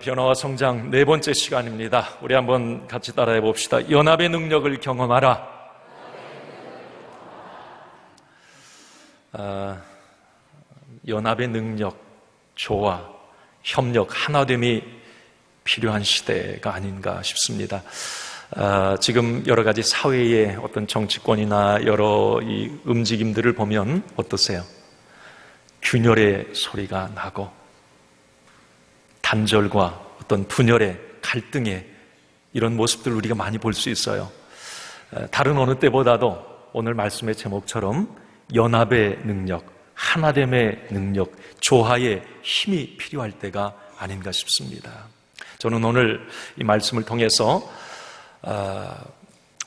변화와 성장 네 번째 시간입니다. 우리 한번 같이 따라해 봅시다. 연합의 능력을 경험하라. 연합의 능력, 조화, 협력, 하나됨이 필요한 시대가 아닌가 싶습니다. 지금 여러 가지 사회의 어떤 정치권이나 여러 이 움직임들을 보면 어떠세요? 균열의 소리가 나고 단절과 어떤 분열의 갈등의 이런 모습들을 우리가 많이 볼 수 있어요. 다른 어느 때보다도 오늘 말씀의 제목처럼 연합의 능력, 하나됨의 능력, 조화의 힘이 필요할 때가 아닌가 싶습니다. 저는 오늘 이 말씀을 통해서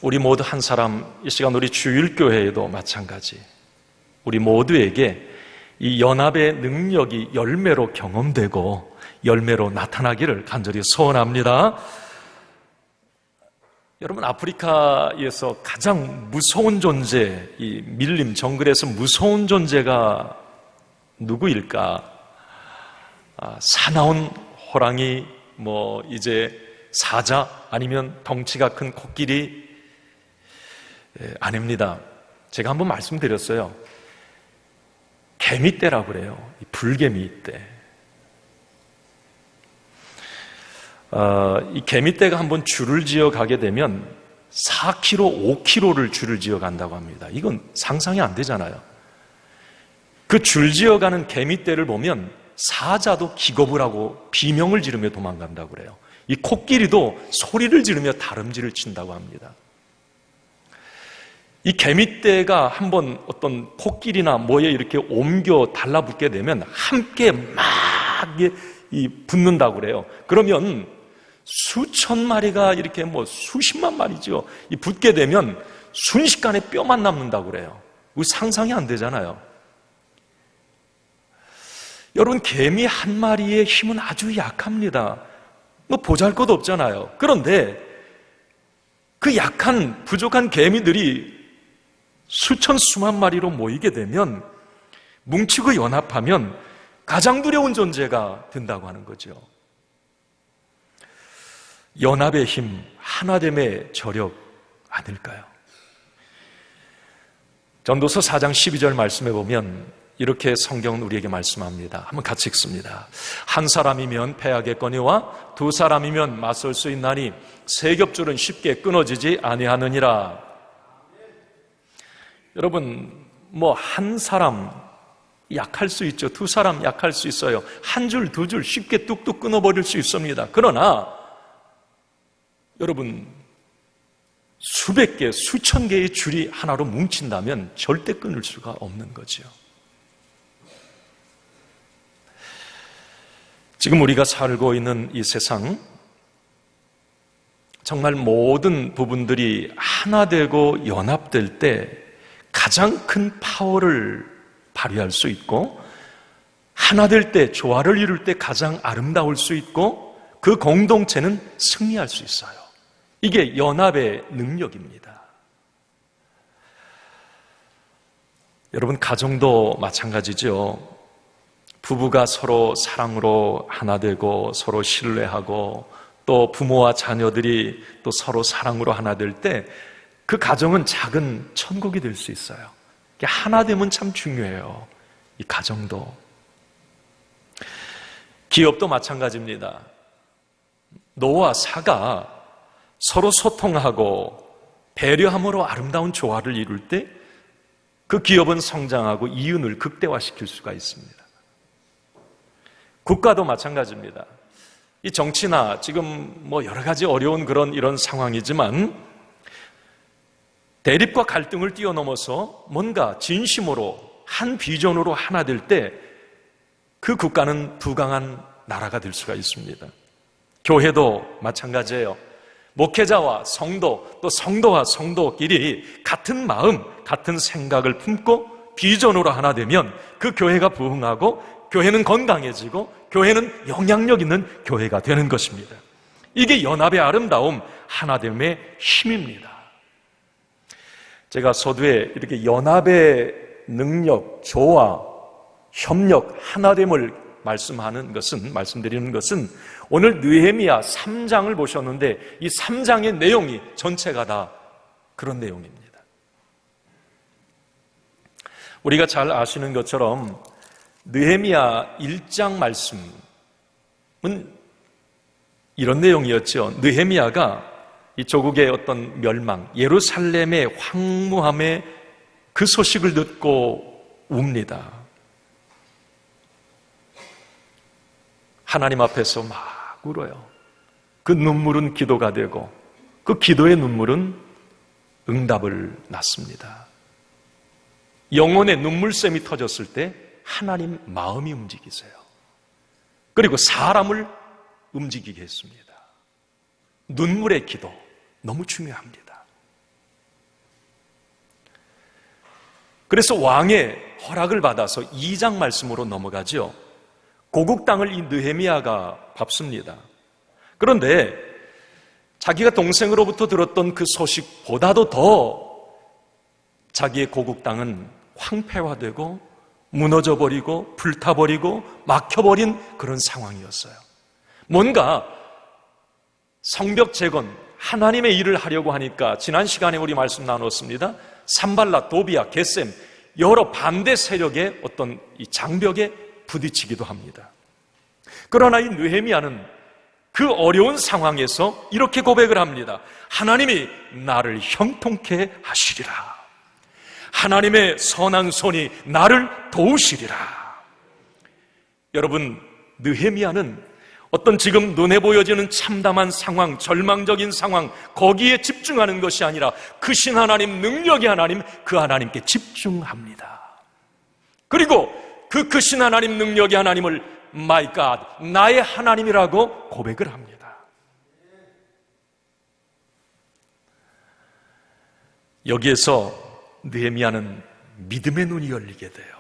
우리 모두 한 사람, 이 시간 우리 주일교회에도 마찬가지 우리 모두에게 이 연합의 능력이 열매로 경험되고 열매로 나타나기를 간절히 소원합니다. 여러분, 아프리카에서 가장 무서운 존재, 이 밀림 정글에서 무서운 존재가 누구일까? 사나운 호랑이, 이제 사자, 아니면 덩치가 큰 코끼리? 아닙니다. 제가 한번 말씀드렸어요. 개미떼라고 그래요. 불개미떼. 이 개미떼가 한번 줄을 지어 가게 되면 4km, 5km를 줄을 지어 간다고 합니다. 이건 상상이 안 되잖아요. 그 줄 지어 가는 개미떼를 보면 사자도 기겁을 하고 비명을 지르며 도망간다고 그래요. 이 코끼리도 소리를 지르며 다름질을 친다고 합니다. 이 개미떼가 한번 어떤 코끼리나 뭐에 이렇게 옮겨 달라붙게 되면 함께 막 붙는다고 그래요. 그러면 수천 마리가 이렇게 수십만 마리죠. 붙게 되면 순식간에 뼈만 남는다고 그래요. 상상이 안 되잖아요. 여러분, 개미 한 마리의 힘은 아주 약합니다. 보잘것 없잖아요. 그런데 그 약한, 부족한 개미들이 수천 수만 마리로 모이게 되면 뭉치고 연합하면 가장 두려운 존재가 된다고 하는 거죠. 연합의 힘, 하나됨의 저력 아닐까요? 전도서 4장 12절 말씀에 보면 이렇게 성경은 우리에게 말씀합니다. 한번 같이 읽습니다. 한 사람이면 패하겠거니와 두 사람이면 맞설 수 있나니 세 겹줄은 쉽게 끊어지지 아니하느니라. 여러분, 한 사람 약할 수 있죠. 두 사람 약할 수 있어요. 한 줄, 두 줄 쉽게 뚝뚝 끊어버릴 수 있습니다. 그러나 여러분, 수백 개, 수천 개의 줄이 하나로 뭉친다면 절대 끊을 수가 없는 거죠. 지금 우리가 살고 있는 이 세상, 정말 모든 부분들이 하나 되고 연합될 때 가장 큰 파워를 발휘할 수 있고, 하나 될 때, 조화를 이룰 때 가장 아름다울 수 있고, 그 공동체는 승리할 수 있어요. 이게 연합의 능력입니다. 여러분, 가정도 마찬가지죠. 부부가 서로 사랑으로 하나 되고 서로 신뢰하고 또 부모와 자녀들이 또 서로 사랑으로 하나 될 때 그 가정은 작은 천국이 될 수 있어요. 하나 되면 참 중요해요. 이 가정도. 기업도 마찬가지입니다. 노와 사가 서로 소통하고 배려함으로 아름다운 조화를 이룰 때 그 기업은 성장하고 이윤을 극대화시킬 수가 있습니다. 국가도 마찬가지입니다. 이 정치나 지금 여러 가지 어려운 이런 상황이지만 대립과 갈등을 뛰어넘어서 뭔가 진심으로 한 비전으로 하나 될 때 그 국가는 부강한 나라가 될 수가 있습니다. 교회도 마찬가지예요. 목회자와 성도, 또 성도와 성도끼리 같은 마음, 같은 생각을 품고 비전으로 하나 되면 그 교회가 부흥하고 교회는 건강해지고 교회는 영향력 있는 교회가 되는 것입니다. 이게 연합의 아름다움, 하나됨의 힘입니다. 제가 서두에 이렇게 연합의 능력, 조화, 협력, 하나됨을 말씀드리는 것은 오늘 느헤미야 3장을 보셨는데 이 3장의 내용이 전체가 다 그런 내용입니다. 우리가 잘 아시는 것처럼 느헤미야 1장 말씀은 이런 내용이었죠. 느헤미야가 이 조국의 어떤 멸망, 예루살렘의 황무함의 그 소식을 듣고 웁니다. 하나님 앞에서 막 울어요. 그 눈물은 기도가 되고 그 기도의 눈물은 응답을 낳습니다. 영혼의 눈물샘이 터졌을 때 하나님 마음이 움직이세요. 그리고 사람을 움직이게 했습니다. 눈물의 기도 너무 중요합니다. 그래서 왕의 허락을 받아서 2장 말씀으로 넘어가죠. 고국 땅을 이 느헤미야가 밟습니다. 그런데 자기가 동생으로부터 들었던 그 소식보다도 더 자기의 고국 땅은 황폐화되고 무너져버리고 불타버리고 막혀버린 그런 상황이었어요. 뭔가 성벽 재건, 하나님의 일을 하려고 하니까 지난 시간에 우리 말씀 나눴습니다. 산발랏, 도비야, 겟셈 여러 반대 세력의 어떤 이 장벽에 부딪히기도 합니다. 그러나 이 느헤미야는 그 어려운 상황에서 이렇게 고백을 합니다. 하나님이 나를 형통케 하시리라. 하나님의 선한 손이 나를 도우시리라. 여러분, 느헤미야는 어떤 지금 눈에 보여지는 참담한 상황, 절망적인 상황, 거기에 집중하는 것이 아니라 크신 하나님, 능력의 하나님, 그 하나님께 집중합니다. 그리고 그 크신 하나님, 능력의 하나님을 My God, 나의 하나님이라고 고백을 합니다. 여기에서 느헤미야는 믿음의 눈이 열리게 돼요.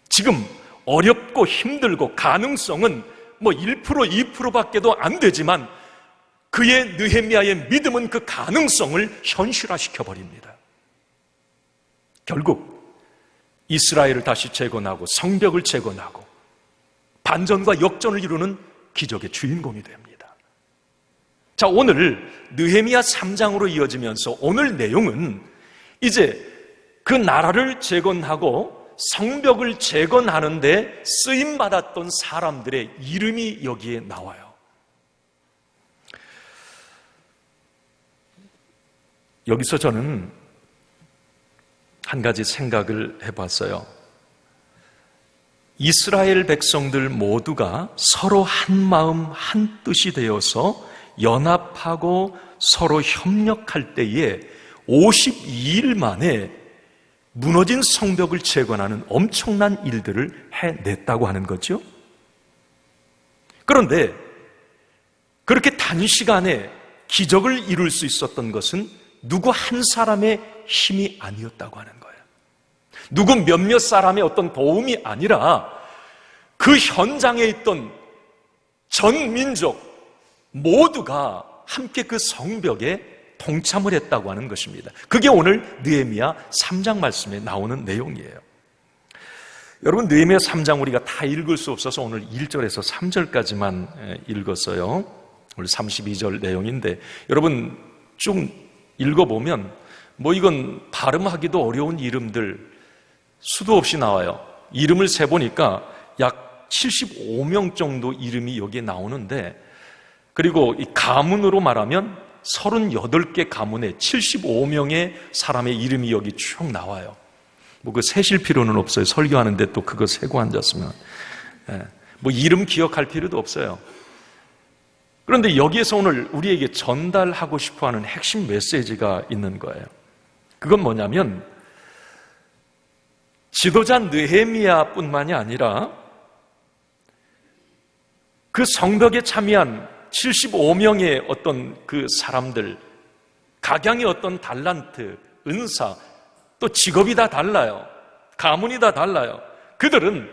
지금 어렵고 힘들고 가능성은 1%, 2%밖에도 안 되지만 그의 느헤미야의 믿음은 그 가능성을 현실화시켜 버립니다. 결국 이스라엘을 다시 재건하고 성벽을 재건하고 반전과 역전을 이루는 기적의 주인공이 됩니다. 자, 오늘 느헤미야 3장으로 이어지면서 오늘 내용은 이제 그 나라를 재건하고 성벽을 재건하는데 쓰임받았던 사람들의 이름이 여기에 나와요. 여기서 저는 한 가지 생각을 해봤어요. 이스라엘 백성들 모두가 서로 한 마음 한 뜻이 되어서 연합하고 서로 협력할 때에 52일 만에 무너진 성벽을 재건하는 엄청난 일들을 해냈다고 하는 거죠. 그런데 그렇게 단시간에 기적을 이룰 수 있었던 것은 누구 한 사람의 힘이 아니었다고 하는 거예요. 누구 몇몇 사람의 어떤 도움이 아니라 그 현장에 있던 전 민족 모두가 함께 그 성벽에 동참을 했다고 하는 것입니다. 그게 오늘 느헤미야 3장 말씀에 나오는 내용이에요. 여러분, 느헤미야 3장 우리가 다 읽을 수 없어서 오늘 1절에서 3절까지만 읽었어요. 오늘 32절 내용인데 여러분 쭉 읽어보면 이건 발음하기도 어려운 이름들 수도 없이 나와요. 이름을 세보니까 약 75명 정도 이름이 여기에 나오는데, 그리고 이 가문으로 말하면 38개 가문에 75명의 사람의 이름이 여기 쭉 나와요. 그 세실 필요는 없어요. 설교하는데 또 그거 세고 앉았으면. 이름 기억할 필요도 없어요. 그런데 여기에서 오늘 우리에게 전달하고 싶어 하는 핵심 메시지가 있는 거예요. 그건 뭐냐면, 지도자 느헤미야 뿐만이 아니라 그 성벽에 참여한 75명의 어떤 그 사람들, 각양의 어떤 달란트, 은사, 또 직업이 다 달라요. 가문이 다 달라요. 그들은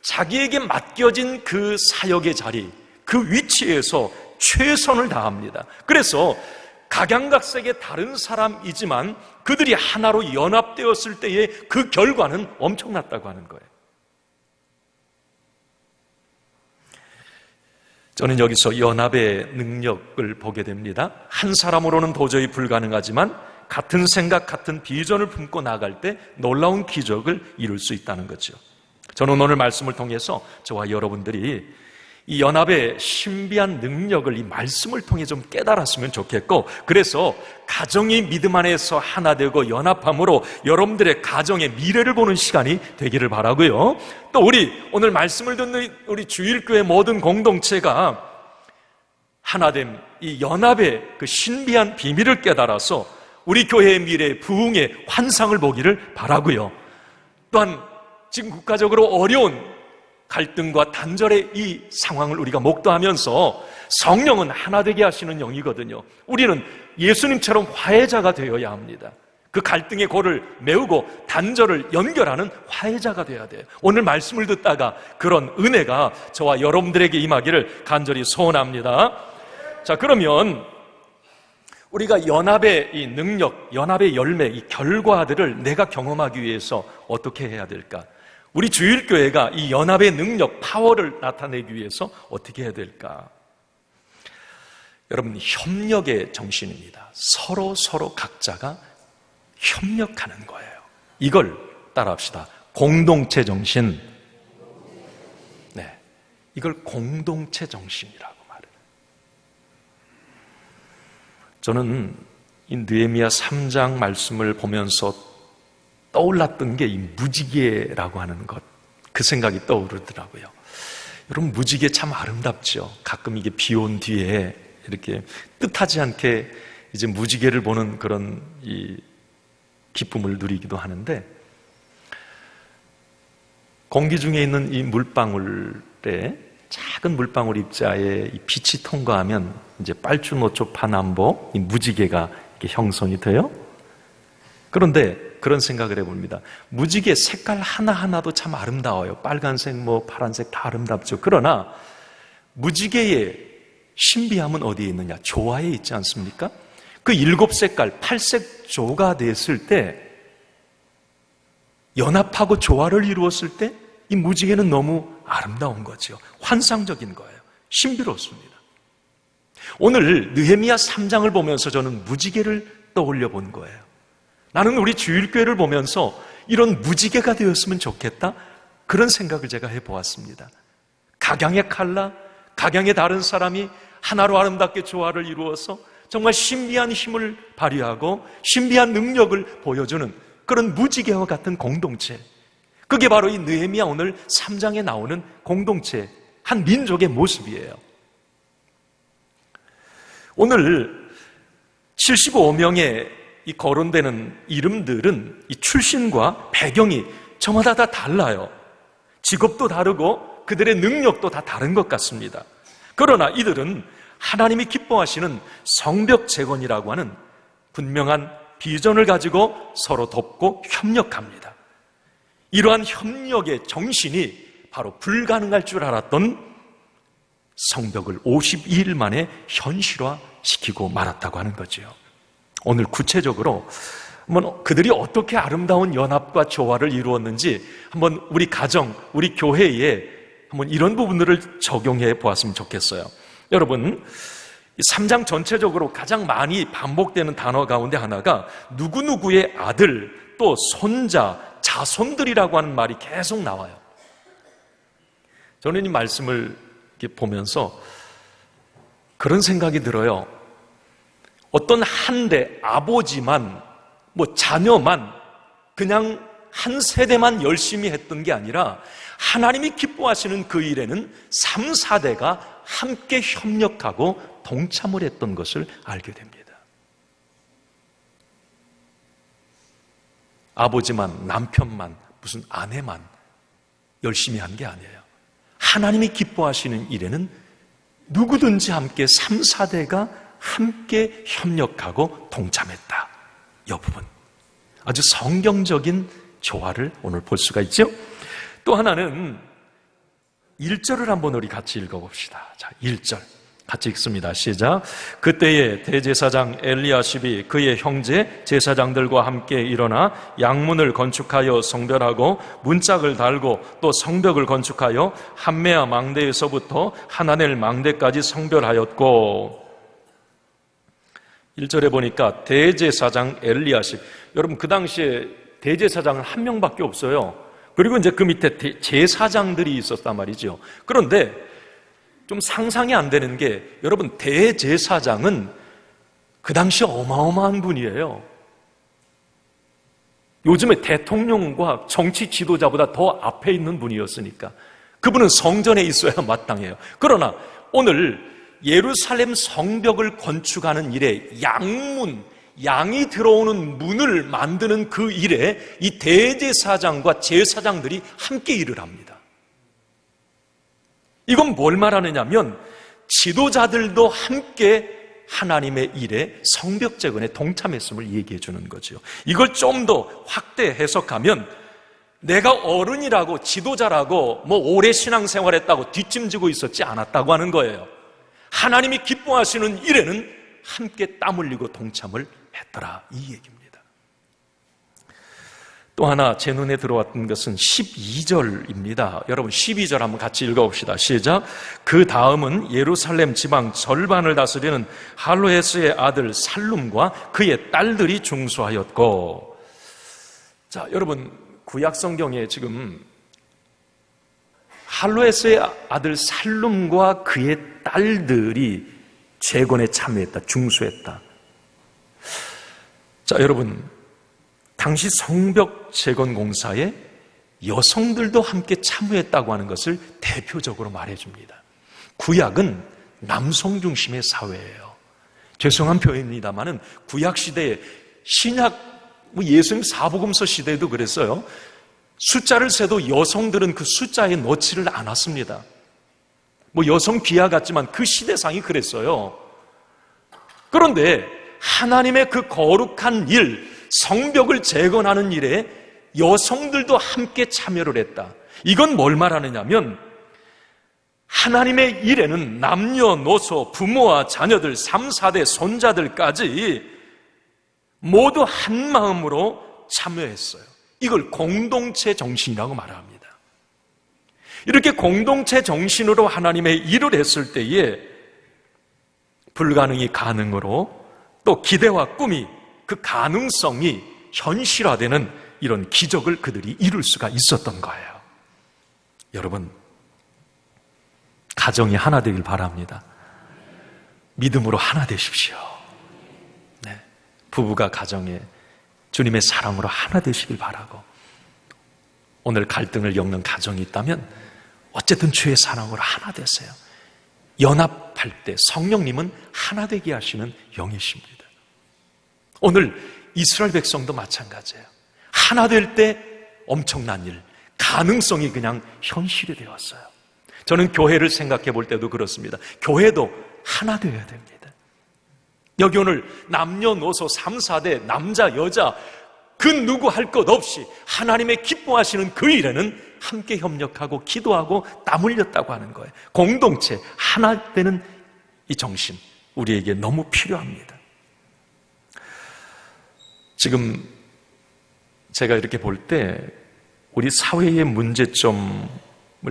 자기에게 맡겨진 그 사역의 자리, 그 위치에서 최선을 다합니다. 그래서 각양각색의 다른 사람이지만 그들이 하나로 연합되었을 때의 그 결과는 엄청났다고 하는 거예요. 저는 여기서 연합의 능력을 보게 됩니다. 한 사람으로는 도저히 불가능하지만 같은 생각, 같은 비전을 품고 나갈 때 놀라운 기적을 이룰 수 있다는 거죠. 저는 오늘 말씀을 통해서 저와 여러분들이 이 연합의 신비한 능력을 이 말씀을 통해 좀 깨달았으면 좋겠고, 그래서 가정이 믿음 안에서 하나 되고 연합함으로 여러분들의 가정의 미래를 보는 시간이 되기를 바라고요. 또 우리 오늘 말씀을 듣는 우리 주일교회 모든 공동체가 하나됨, 이 연합의 그 신비한 비밀을 깨달아서 우리 교회의 미래, 부흥의 환상을 보기를 바라고요. 또한 지금 국가적으로 어려운 갈등과 단절의 이 상황을 우리가 목도하면서 성령은 하나 되게 하시는 영이거든요. 우리는 예수님처럼 화해자가 되어야 합니다. 그 갈등의 골을 메우고 단절을 연결하는 화해자가 되어야 돼요. 오늘 말씀을 듣다가 그런 은혜가 저와 여러분들에게 임하기를 간절히 소원합니다. 자, 그러면 우리가 연합의 이 능력, 연합의 열매, 이 결과들을 내가 경험하기 위해서 어떻게 해야 될까? 우리 주일교회가 이 연합의 능력, 파워를 나타내기 위해서 어떻게 해야 될까? 여러분, 협력의 정신입니다. 서로 각자가 협력하는 거예요. 이걸 따라합시다. 공동체 정신. 네, 이걸 공동체 정신이라고 말해요. 저는 이 느헤미야 3장 말씀을 보면서 떠올랐던 게 이 무지개라고 하는 것, 그 생각이 떠오르더라고요. 여러분, 무지개 참 아름답죠. 가끔 이게 비 온 뒤에 이렇게 뜻하지 않게 이제 무지개를 보는 그런 이 기쁨을 누리기도 하는데, 공기 중에 있는 이 물방울에 작은 물방울 입자에 이 빛이 통과하면 이제 빨주노초 파남보 이 무지개가 이렇게 형성이 돼요. 그런데 그런 생각을 해봅니다. 무지개 색깔 하나하나도 참 아름다워요. 빨간색, 파란색 다 아름답죠. 그러나 무지개의 신비함은 어디에 있느냐? 조화에 있지 않습니까? 그 7색깔, 8색조가 됐을 때, 연합하고 조화를 이루었을 때 이 무지개는 너무 아름다운 거죠. 환상적인 거예요. 신비롭습니다. 오늘 느헤미야 3장을 보면서 저는 무지개를 떠올려 본 거예요. 나는 우리 주일교회를 보면서 이런 무지개가 되었으면 좋겠다, 그런 생각을 제가 해보았습니다. 각양의 칼라, 각양의 다른 사람이 하나로 아름답게 조화를 이루어서 정말 신비한 힘을 발휘하고 신비한 능력을 보여주는 그런 무지개와 같은 공동체, 그게 바로 이 느헤미야 오늘 3장에 나오는 공동체, 한 민족의 모습이에요. 오늘 75명의 이 거론되는 이름들은 이 출신과 배경이 저마다 다 달라요. 직업도 다르고 그들의 능력도 다 다른 것 같습니다. 그러나 이들은 하나님이 기뻐하시는 성벽 재건이라고 하는 분명한 비전을 가지고 서로 돕고 협력합니다. 이러한 협력의 정신이 바로 불가능할 줄 알았던 성벽을 52일 만에 현실화시키고 말았다고 하는 거죠. 오늘 구체적으로 한번 그들이 어떻게 아름다운 연합과 조화를 이루었는지 한번 우리 가정, 우리 교회에 한번 이런 부분들을 적용해 보았으면 좋겠어요. 여러분, 3장 전체적으로 가장 많이 반복되는 단어 가운데 하나가 누구누구의 아들, 또 손자, 자손들이라고 하는 말이 계속 나와요. 저는 이 말씀을 이렇게 보면서 그런 생각이 들어요. 어떤 한대 아버지만, 자녀만, 그냥 한 세대만 열심히 했던 게 아니라 하나님이 기뻐하시는 그 일에는 3, 4대가 함께 협력하고 동참을 했던 것을 알게 됩니다. 아버지만, 남편만, 무슨 아내만 열심히 한 게 아니에요. 하나님이 기뻐하시는 일에는 누구든지 함께 3, 4대가 함께 협력하고 동참했다. 이 부분, 아주 성경적인 조화를 오늘 볼 수가 있죠. 또 하나는 1절을 한번 우리 같이 읽어봅시다. 자, 1절. 같이 읽습니다. 시작. 그때에 대제사장 엘리야십이 그의 형제 제사장들과 함께 일어나 양문을 건축하여 성별하고 문짝을 달고 또 성벽을 건축하여 함메아 망대에서부터 하나넬 망대까지 성별하였고, 1절에 보니까 대제사장 엘리야십. 여러분, 그 당시에 대제사장은 한 명밖에 없어요. 그리고 이제 그 밑에 제사장들이 있었단 말이죠. 그런데 좀 상상이 안 되는 게, 여러분, 대제사장은 그 당시 어마어마한 분이에요. 요즘에 대통령과 정치 지도자보다 더 앞에 있는 분이었으니까 그분은 성전에 있어야 마땅해요. 그러나 오늘 예루살렘 성벽을 건축하는 일에 양문, 양이 들어오는 문을 만드는 그 일에 이 대제사장과 제사장들이 함께 일을 합니다. 이건 뭘 말하느냐면 지도자들도 함께 하나님의 일에 성벽 재건에 동참했음을 얘기해 주는 거죠. 이걸 좀 더 확대 해석하면 내가 어른이라고 지도자라고 오래 신앙생활했다고 뒷짐지고 있었지 않았다고 하는 거예요. 하나님이 기뻐하시는 일에는 함께 땀 흘리고 동참을 했더라, 이 얘기입니다. 또 하나 제 눈에 들어왔던 것은 12절입니다. 여러분, 12절 한번 같이 읽어봅시다. 시작. 그 다음은 예루살렘 지방 절반을 다스리는 할로헤스의 아들 살룸과 그의 딸들이 중수하였고. 자, 여러분, 구약 성경에 지금 할로헤스의 아들 살룸과 그의 딸들이 재건에 참여했다, 중수했다. 자, 여러분, 당시 성벽 재건 공사에 여성들도 함께 참여했다고 하는 것을 대표적으로 말해줍니다. 구약은 남성 중심의 사회예요. 죄송한 표현입니다만은 구약 시대에 신약, 예수님 사복음서 시대에도 그랬어요. 숫자를 세도 여성들은 그 숫자에 넣지를 않았습니다. 여성 비하 같지만 그 시대상이 그랬어요. 그런데 하나님의 그 거룩한 일, 성벽을 재건하는 일에 여성들도 함께 참여를 했다. 이건 뭘 말하느냐면 하나님의 일에는 남녀노소, 부모와 자녀들, 3, 4대 손자들까지 모두 한 마음으로 참여했어요. 이걸 공동체 정신이라고 말합니다. 이렇게 공동체 정신으로 하나님의 일을 했을 때에 불가능이 가능으로, 또 기대와 꿈이, 그 가능성이 현실화되는 이런 기적을 그들이 이룰 수가 있었던 거예요. 여러분, 가정이 하나 되길 바랍니다. 믿음으로 하나 되십시오. 네. 부부가 가정에 주님의 사랑으로 하나 되시길 바라고, 오늘 갈등을 겪는 가정이 있다면 어쨌든 주의 사랑으로 하나 되세요. 연합할 때 성령님은 하나 되게 하시는 영이십니다. 오늘 이스라엘 백성도 마찬가지예요. 하나 될 때 엄청난 일, 가능성이 그냥 현실이 되었어요. 저는 교회를 생각해 볼 때도 그렇습니다. 교회도 하나 되어야 됩니다. 여기 오늘 남녀노소 3, 4대 남자, 여자 그 누구 할 것 없이 하나님의 기뻐하시는 그 일에는 함께 협력하고 기도하고 땀 흘렸다고 하는 거예요. 공동체, 하나 되는 이 정신, 우리에게 너무 필요합니다. 지금 제가 이렇게 볼 때 우리 사회의 문제점을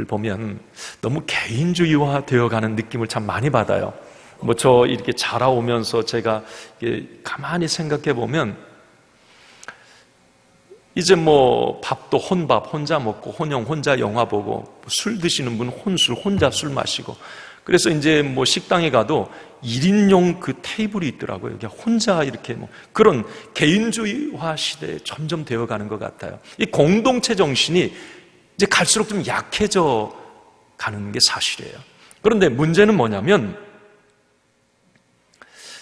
보면 너무 개인주의화 되어가는 느낌을 참 많이 받아요. 저 이렇게 자라오면서 제가 가만히 생각해 보면 이제 밥도 혼밥 혼자 먹고, 혼영 혼자 영화 보고, 술 드시는 분 혼술 혼자 술 마시고, 그래서 이제 식당에 가도 1인용 그 테이블이 있더라고요. 혼자 이렇게 그런 개인주의화 시대에 점점 되어가는 것 같아요. 이 공동체 정신이 이제 갈수록 좀 약해져 가는 게 사실이에요. 그런데 문제는 뭐냐면,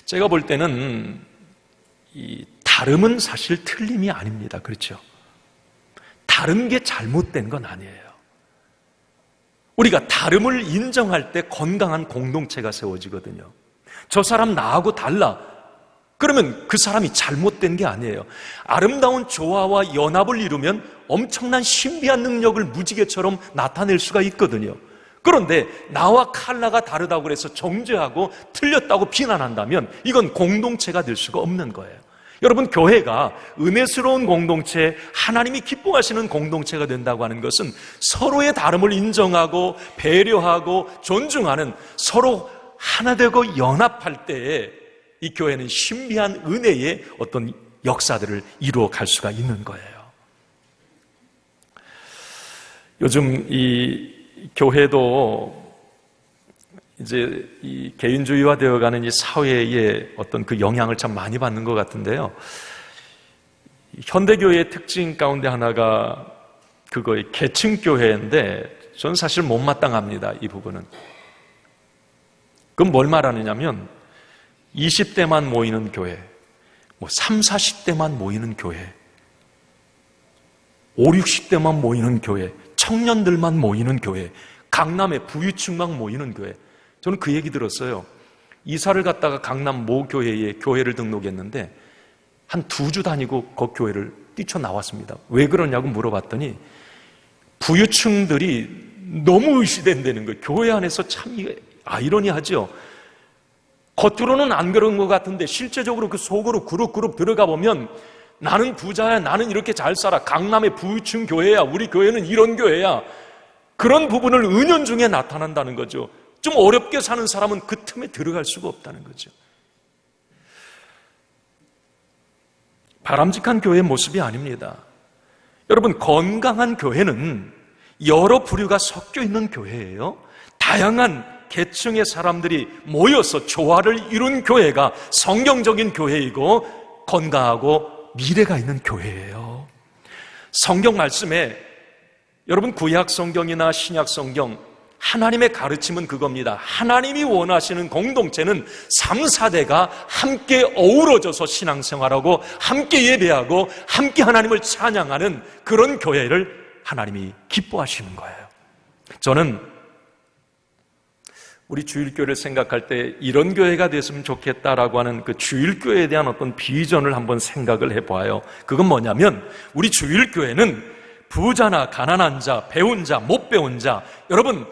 제가 볼 때는 이 다름은 사실 틀림이 아닙니다. 그렇죠? 다른 게 잘못된 건 아니에요. 우리가 다름을 인정할 때 건강한 공동체가 세워지거든요. 저 사람 나하고 달라. 그러면 그 사람이 잘못된 게 아니에요. 아름다운 조화와 연합을 이루면 엄청난 신비한 능력을 무지개처럼 나타낼 수가 있거든요. 그런데 나와 컬러가 다르다고 해서 정죄하고 틀렸다고 비난한다면 이건 공동체가 될 수가 없는 거예요. 여러분, 교회가 은혜스러운 공동체, 하나님이 기뻐하시는 공동체가 된다고 하는 것은 서로의 다름을 인정하고 배려하고 존중하는, 서로 하나 되고 연합할 때에 이 교회는 신비한 은혜의 어떤 역사들을 이루어 갈 수가 있는 거예요. 요즘 이 교회도 이제 이 개인주의화 되어가는 이 사회의 어떤 그 영향을 참 많이 받는 것 같은데요. 현대교회의 특징 가운데 하나가 그거의 계층교회인데 저는 사실 못마땅합니다. 이 부분은. 그럼 뭘 말하느냐면 20대만 모이는 교회, 3, 40대만 모이는 교회, 5, 60대만 모이는 교회, 청년들만 모이는 교회, 강남의 부유층만 모이는 교회. 저는 그 얘기 들었어요. 이사를 갔다가 강남 모 교회에 교회를 등록했는데 한 2주 다니고 그 교회를 뛰쳐나왔습니다. 왜 그러냐고 물어봤더니 부유층들이 너무 의시된다는 거예요. 교회 안에서 참 아이러니하죠. 겉으로는 안 그런 것 같은데 실제적으로 그 속으로 그룹 들어가 보면 나는 부자야, 나는 이렇게 잘 살아, 강남의 부유층 교회야, 우리 교회는 이런 교회야, 그런 부분을 은연중에 나타난다는 거죠. 좀 어렵게 사는 사람은 그 틈에 들어갈 수가 없다는 거죠. 바람직한 교회의 모습이 아닙니다. 여러분, 건강한 교회는 여러 부류가 섞여 있는 교회예요. 다양한 계층의 사람들이 모여서 조화를 이룬 교회가 성경적인 교회이고 건강하고 미래가 있는 교회예요. 성경 말씀에 여러분, 구약 성경이나 신약 성경, 하나님의 가르침은 그겁니다. 하나님이 원하시는 공동체는 3, 4대가 함께 어우러져서 신앙생활하고 함께 예배하고 함께 하나님을 찬양하는 그런 교회를 하나님이 기뻐하시는 거예요. 저는 우리 주일교회를 생각할 때 이런 교회가 됐으면 좋겠다라고 하는 그 주일교회에 대한 어떤 비전을 한번 생각을 해봐요. 그건 뭐냐면 우리 주일교회는 부자나 가난한 자, 배운 자, 못 배운 자, 여러분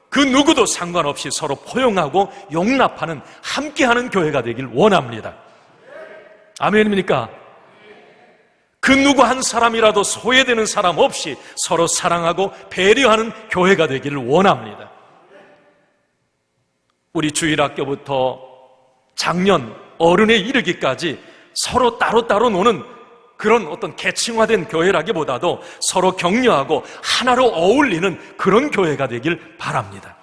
그 누구도 상관없이 서로 포용하고 용납하는 함께하는 교회가 되길 원합니다. 아멘입니까? 그 누구 한 사람이라도 소외되는 사람 없이 서로 사랑하고 배려하는 교회가 되기를 원합니다. 우리 주일학교부터 작년 어른에 이르기까지 서로 따로따로 노는 그런 어떤 계층화된 교회라기보다도 서로 격려하고 하나로 어울리는 그런 교회가 되길 바랍니다.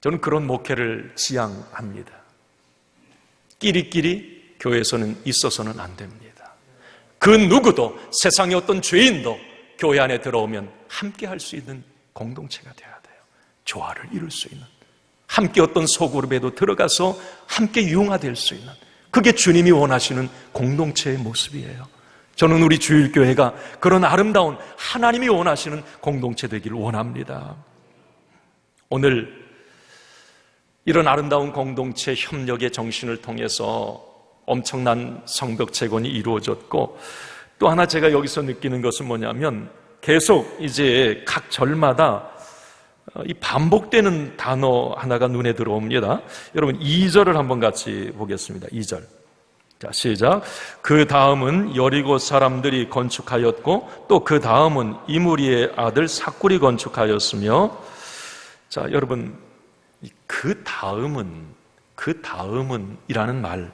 저는 그런 목회를 지향합니다. 끼리끼리 교회에서는 있어서는 안 됩니다. 그 누구도, 세상의 어떤 죄인도 교회 안에 들어오면 함께 할 수 있는 공동체가 되어야 돼요. 조화를 이룰 수 있는, 함께 어떤 소그룹에도 들어가서 함께 융화될 수 있는, 그게 주님이 원하시는 공동체의 모습이에요. 저는 우리 주일교회가 그런 아름다운 하나님이 원하시는 공동체 되기를 원합니다. 오늘 이런 아름다운 공동체 협력의 정신을 통해서 엄청난 성벽 재건이 이루어졌고, 또 하나 제가 여기서 느끼는 것은 뭐냐면 계속 이제 각 절마다 이 반복되는 단어 하나가 눈에 들어옵니다. 여러분 2절을 한번 같이 보겠습니다. 2절. 자, 시작. 그 다음은 여리고 사람들이 건축하였고 또 그 다음은 이무리의 아들 삭굴이 건축하였으며, 자, 여러분 그 다음은 이라는 말,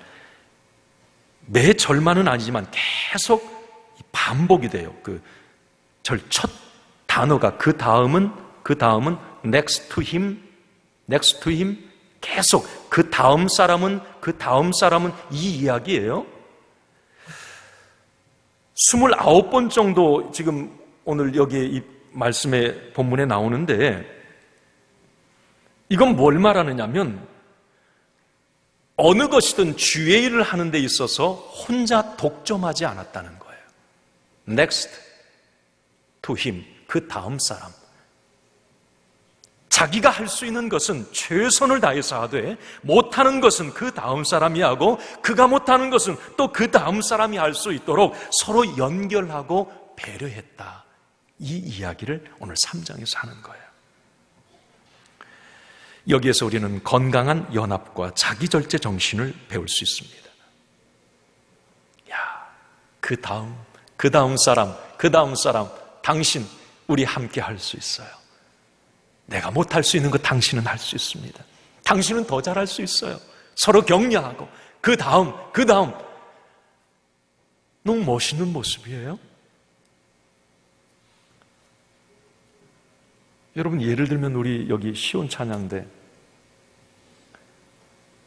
매 절만은 아니지만 계속 반복이 돼요. 그 절 첫 단어가 그 다음은 next to him 계속 그 다음 사람은 이 이야기예요. 29번 정도 지금 오늘 여기 이 말씀의 본문에 나오는데, 이건 뭘 말하느냐면 어느 것이든 주의 일을 하는 데 있어서 혼자 독점하지 않았다는 거예요. next to him, 그 다음 사람. 자기가 할 수 있는 것은 최선을 다해서 하되 못하는 것은 그 다음 사람이 하고 그가 못하는 것은 또 그 다음 사람이 할 수 있도록 서로 연결하고 배려했다. 이 이야기를 오늘 3장에서 하는 거예요. 여기에서 우리는 건강한 연합과 자기절제 정신을 배울 수 있습니다. 야, 그 다음 사람, 당신, 우리 함께 할 수 있어요. 내가 못할 수 있는 거 당신은 할 수 있습니다. 당신은 더 잘할 수 있어요. 서로 격려하고 그 다음 너무 멋있는 모습이에요. 여러분, 예를 들면 우리 여기 시온 찬양대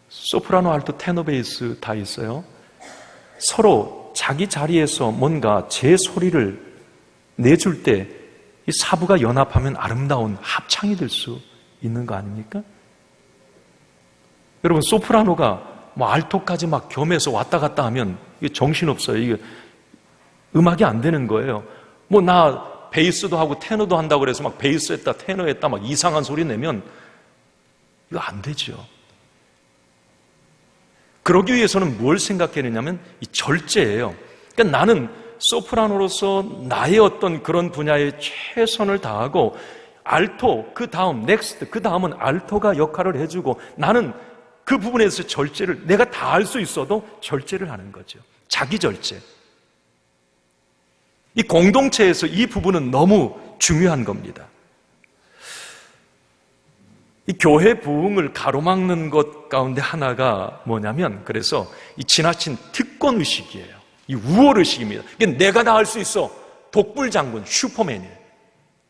소프라노, 알토, 테너, 베이스 다 있어요. 서로 자기 자리에서 뭔가 제 소리를 내줄 때 이 사부가 연합하면 아름다운 합창이 될 수 있는 거 아닙니까? 여러분, 소프라노가 뭐 알토까지 막 겸해서 왔다 갔다 하면 이게 정신없어요. 이게 음악이 안 되는 거예요. 뭐 나 베이스도 하고 테너도 한다고 그래서 막 베이스 했다 테너 했다 막 이상한 소리 내면 이거 안 되죠. 그러기 위해서는 뭘 생각해내냐면 이 절제예요. 그러니까 나는 소프라노로서 나의 어떤 그런 분야에 최선을 다하고 알토, 그 다음 넥스트, 그 다음은 알토가 역할을 해주고 나는 그 부분에서 절제를 내가 다 할 수 있어도 절제를 하는 거죠. 자기 절제. 이 공동체에서 이 부분은 너무 중요한 겁니다. 이 교회 부흥을 가로막는 것 가운데 하나가 뭐냐면 그래서 이 지나친 특권의식이에요. 이 우월의식입니다. 내가 다 할 수 있어. 독불장군, 슈퍼맨이에요.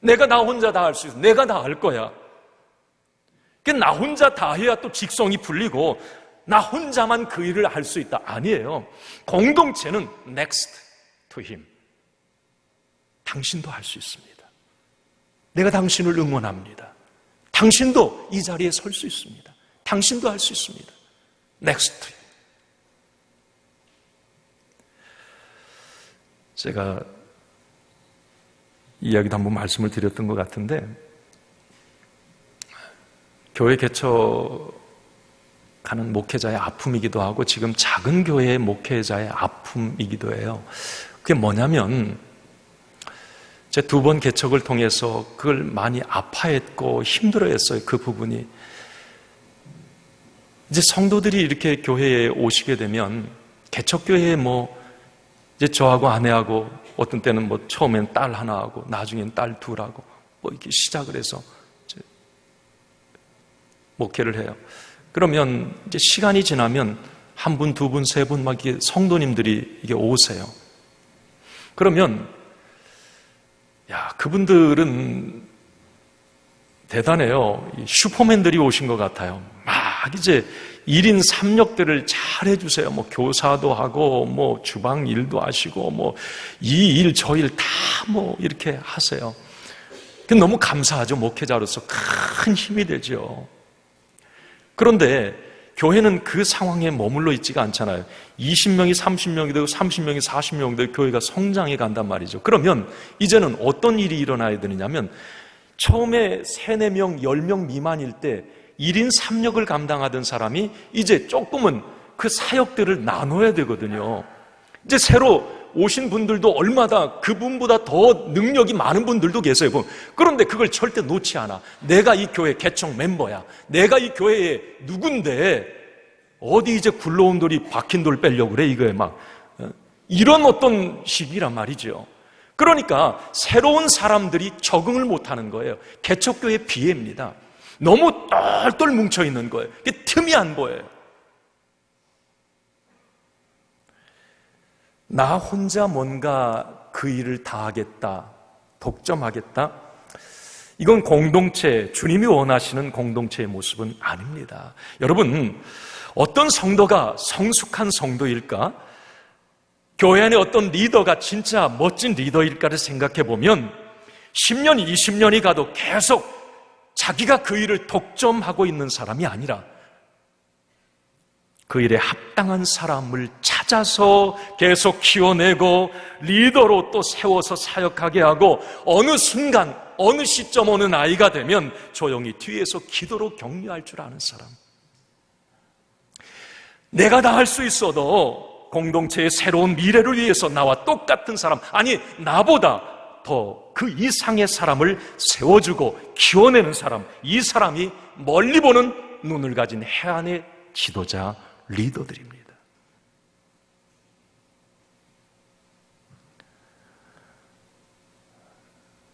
내가 나 혼자 다 할 수 있어. 내가 다 할 거야. 나 혼자 다 해야 또 직성이 풀리고 나 혼자만 그 일을 할 수 있다. 아니에요. 공동체는 next to him. 당신도 할 수 있습니다. 내가 당신을 응원합니다. 당신도 이 자리에 설 수 있습니다. 당신도 할 수 있습니다. next to him. 제가 이야기도 한번 말씀을 드렸던 것 같은데 교회 개척하는 목회자의 아픔이기도 하고 지금 작은 교회의 목회자의 아픔이기도 해요. 그게 뭐냐면 제 2번 개척을 통해서 그걸 많이 아파했고 힘들어했어요. 그 부분이. 이제 성도들이 이렇게 교회에 오시게 되면 개척교회에 이제 저하고 아내하고 어떤 때는 처음엔 딸 하나하고 나중엔 딸 둘하고 이렇게 시작을 해서 이제 목회를 해요. 그러면 이제 시간이 지나면 한 분, 두 분, 세 분 막 이게 성도님들이 이게 오세요. 그러면 그분들은 대단해요. 슈퍼맨들이 오신 것 같아요. 막 이제 1인 3역들을 잘 해주세요. 교사도 하고, 주방 일도 하시고, 이 일, 저 일 다 이렇게 하세요. 너무 감사하죠. 목회자로서 큰 힘이 되죠. 그런데 교회는 그 상황에 머물러 있지가 않잖아요. 20명이 30명이 되고 30명이 40명이 되고 교회가 성장해 간단 말이죠. 그러면 이제는 어떤 일이 일어나야 되느냐면 처음에 3, 4명, 10명 미만일 때 1인 3역을 감당하던 사람이 이제 조금은 그 사역들을 나눠야 되거든요. 이제 새로 오신 분들도 얼마나 그분보다 더 능력이 많은 분들도 계세요. 그런데 그걸 절대 놓지 않아. 내가 이 교회 개척 멤버야. 내가 이 교회의 누군데 어디 이제 굴러온 돌이 박힌 돌 빼려고 그래 이거에 이런 어떤 식이란 말이죠. 그러니까 새로운 사람들이 적응을 못하는 거예요. 개척교회 비애입니다. 너무 똘똘 뭉쳐있는 거예요. 틈이 안 보여요. 나 혼자 뭔가 그 일을 다 하겠다, 독점하겠다, 이건 공동체, 주님이 원하시는 공동체의 모습은 아닙니다. 여러분, 어떤 성도가 성숙한 성도일까? 교회 안에 어떤 리더가 진짜 멋진 리더일까를 생각해 보면 10년, 20년이 가도 계속 자기가 그 일을 독점하고 있는 사람이 아니라 그 일에 합당한 사람을 찾아서 계속 키워내고 리더로 또 세워서 사역하게 하고 어느 순간, 어느 시점 어느 나이가 되면 조용히 뒤에서 기도로 격려할 줄 아는 사람. 내가 다 할 수 있어도 공동체의 새로운 미래를 위해서 나와 똑같은 사람, 아니 나보다 더 그 이상의 사람을 세워주고 키워내는 사람, 이 사람이 멀리 보는 눈을 가진 해안의 지도자, 리더들입니다.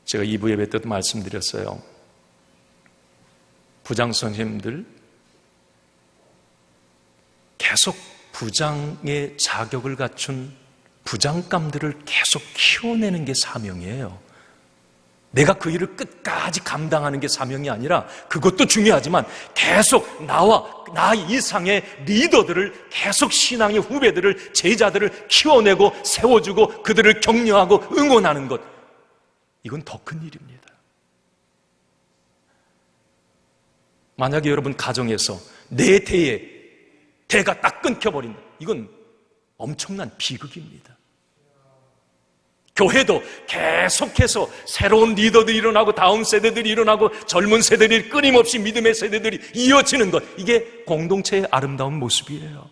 제가 2부 예배 때도 말씀드렸어요. 부장 선생님들 계속 부장의 자격을 갖춘 부장감들을 계속 키워내는 게 사명이에요. 내가 그 일을 끝까지 감당하는 게 사명이 아니라, 그것도 중요하지만 계속 나 이상의 리더들을, 계속 신앙의 후배들을, 제자들을 키워내고 세워주고 그들을 격려하고 응원하는 것, 이건 더 큰 일입니다. 만약에 여러분 가정에서 내 대가 딱 끊겨버린다, 이건 엄청난 비극입니다. 교회도 계속해서 새로운 리더들이 일어나고 다음 세대들이 일어나고 젊은 세대들이 끊임없이 믿음의 세대들이 이어지는 것, 이게 공동체의 아름다운 모습이에요.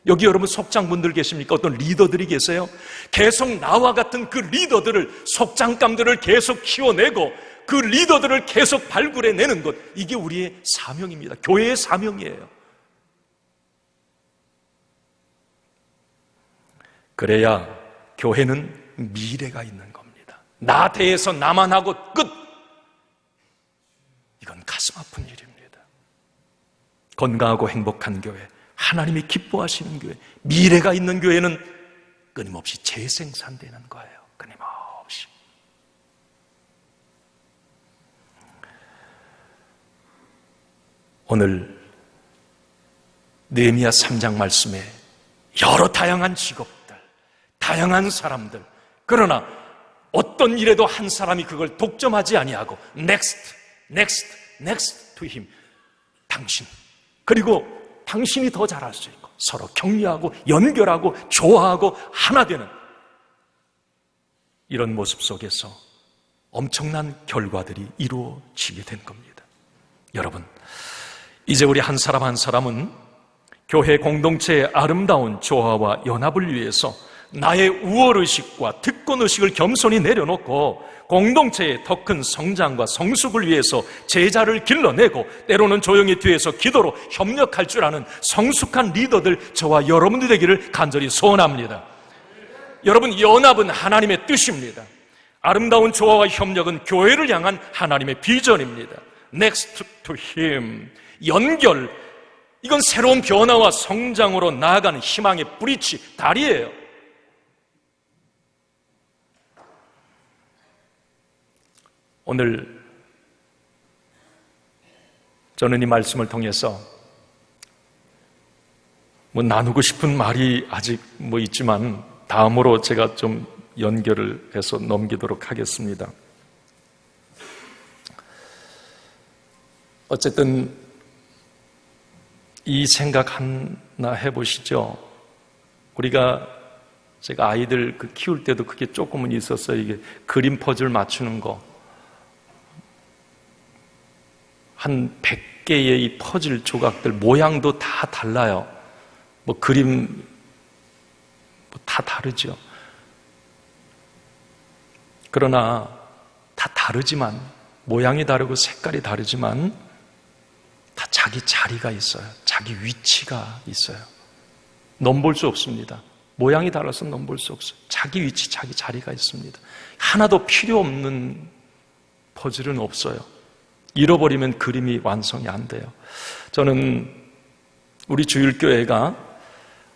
여기 여러분 속장분들 계십니까? 어떤 리더들이 계세요? 계속 나와 같은 그 리더들을, 속장감들을 계속 키워내고 그 리더들을 계속 발굴해내는 것, 이게 우리의 사명입니다. 교회의 사명이에요. 그래야 교회는 미래가 있는 겁니다. 나 대해서 나만 하고 끝! 이건 가슴 아픈 일입니다. 건강하고 행복한 교회, 하나님이 기뻐하시는 교회, 미래가 있는 교회는 끊임없이 재생산되는 거예요. 끊임없이. 오늘 느헤미야 3장 말씀에 여러 다양한 직업들, 다양한 사람들, 그러나 어떤 일에도 한 사람이 그걸 독점하지 아니하고 next to him, 당신, 그리고 당신이 더 잘할 수 있고 서로 격려하고 연결하고 조화하고 하나 되는 이런 모습 속에서 엄청난 결과들이 이루어지게 된 겁니다. 여러분, 이제 우리 한 사람 한 사람은 교회 공동체의 아름다운 조화와 연합을 위해서 나의 우월의식과 특권의식을 겸손히 내려놓고 공동체의 더 큰 성장과 성숙을 위해서 제자를 길러내고 때로는 조용히 뒤에서 기도로 협력할 줄 아는 성숙한 리더들, 저와 여러분들 되기를 간절히 소원합니다. 여러분, 연합은 하나님의 뜻입니다. 아름다운 조화와 협력은 교회를 향한 하나님의 비전입니다. Next to him, 연결, 이건 새로운 변화와 성장으로 나아가는 희망의 브릿지, 다리예요. 오늘 저는 이 말씀을 통해서 나누고 싶은 말이 아직 있지만 다음으로 제가 좀 연결을 해서 넘기도록 하겠습니다. 어쨌든 이 생각 하나 해보시죠. 제가 아이들 키울 때도 그게 조금은 있었어요. 이게 그림 퍼즐 맞추는 거. 한 100개의 이 퍼즐 조각들 모양도 다 달라요. 그림 다 다르죠. 그러나 다 다르지만, 모양이 다르고 색깔이 다르지만 다 자기 자리가 있어요. 자기 위치가 있어요. 넘볼 수 없습니다. 모양이 달라서 넘볼 수 없어요. 자기 위치, 자기 자리가 있습니다. 하나도 필요 없는 퍼즐은 없어요. 잃어버리면 그림이 완성이 안 돼요. 저는 우리 주일교회가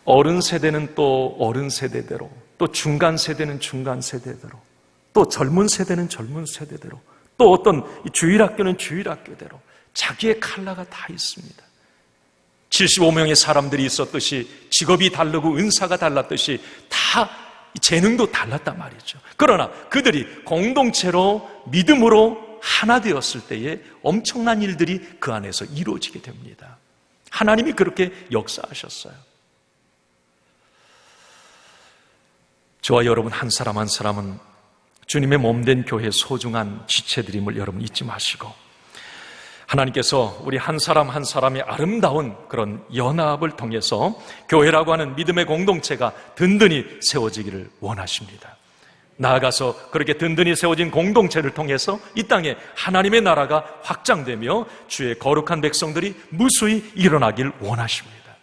어른 세대는 또 어른 세대대로, 또 중간 세대는 중간 세대대로, 또 젊은 세대는 젊은 세대대로, 또 어떤 주일학교는 주일학교대로 자기의 컬러가 다 있습니다. 75명의 사람들이 있었듯이 직업이 다르고 은사가 달랐듯이 다 재능도 달랐단 말이죠. 그러나 그들이 공동체로 믿음으로 하나 되었을 때에 엄청난 일들이 그 안에서 이루어지게 됩니다. 하나님이 그렇게 역사하셨어요. 저와 여러분 한 사람 한 사람은 주님의 몸된 교회의 소중한 지체들임을 여러분 잊지 마시고, 하나님께서 우리 한 사람 한 사람의 아름다운 그런 연합을 통해서 교회라고 하는 믿음의 공동체가 든든히 세워지기를 원하십니다. 나아가서 그렇게 든든히 세워진 공동체를 통해서 이 땅에 하나님의 나라가 확장되며 주의 거룩한 백성들이 무수히 일어나길 원하십니다.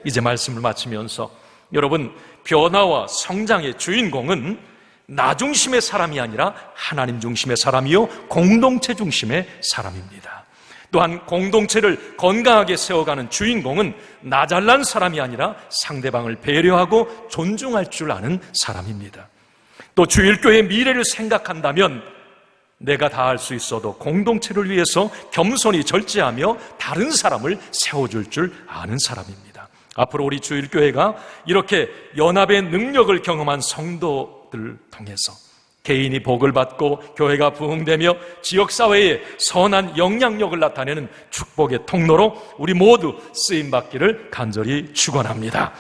이제 말씀을 마치면서 여러분, 변화와 성장의 주인공은 나 중심의 사람이 아니라 하나님 중심의 사람이요 공동체 중심의 사람입니다. 또한 공동체를 건강하게 세워가는 주인공은 나 잘난 사람이 아니라 상대방을 배려하고 존중할 줄 아는 사람입니다. 또 주일교회의 미래를 생각한다면 내가 다 할 수 있어도 공동체를 위해서 겸손히 절제하며 다른 사람을 세워줄 줄 아는 사람입니다. 앞으로 우리 주일교회가 이렇게 연합의 능력을 경험한 성도들을 통해서 개인이 복을 받고 교회가 부흥되며 지역사회에 선한 영향력을 나타내는 축복의 통로로 우리 모두 쓰임받기를 간절히 축원합니다.